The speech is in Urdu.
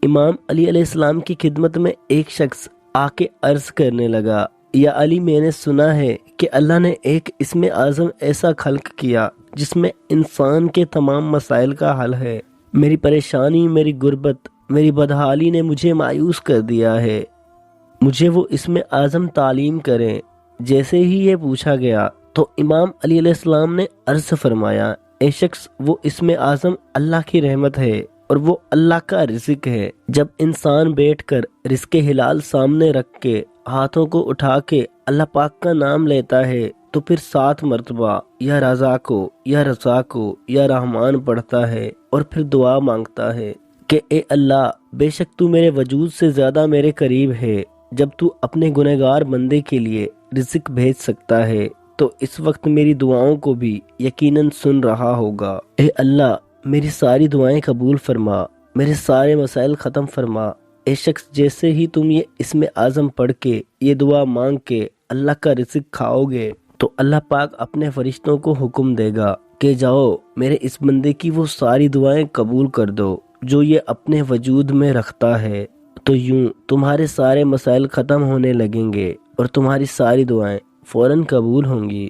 امام علی علیہ السلام کی خدمت میں ایک شخص آ کے عرض کرنے لگا، یا علی، میں نے سنا ہے کہ اللہ نے ایک اسم اعظم ایسا خلق کیا جس میں انسان کے تمام مسائل کا حل ہے۔ میری پریشانی، میری غربت، میری بدحالی نے مجھے مایوس کر دیا ہے، مجھے وہ اسم اعظم تعلیم کریں۔ جیسے ہی یہ پوچھا گیا تو امام علی علیہ السلام نے عرض فرمایا، اے شخص، وہ اسم اعظم اللہ کی رحمت ہے اور وہ اللہ کا رزق ہے۔ جب انسان بیٹھ کر رزق حلال سامنے رکھ کے ہاتھوں کو اٹھا کے اللہ پاک کا نام لیتا ہے تو پھر 7 مرتبہ یا رزاقو یا رزاقو یا رحمان پڑھتا ہے اور پھر دعا مانگتا ہے کہ اے اللہ، بے شک تو میرے وجود سے زیادہ میرے قریب ہے۔ جب تو اپنے گنہگار بندے کے لیے رزق بھیج سکتا ہے تو اس وقت میری دعاؤں کو بھی یقیناً سن رہا ہوگا۔ اے اللہ، میری ساری دعائیں قبول فرما، میرے سارے مسائل ختم فرما۔ اے شخص، جیسے ہی تم یہ اسم اعظم پڑھ کے یہ دعا مانگ کے اللہ کا رزق کھاؤ گے تو اللہ پاک اپنے فرشتوں کو حکم دے گا کہ جاؤ میرے اس بندے کی وہ ساری دعائیں قبول کر دو جو یہ اپنے وجود میں رکھتا ہے۔ تو یوں تمہارے سارے مسائل ختم ہونے لگیں گے اور تمہاری ساری دعائیں فوراً قبول ہوں گی۔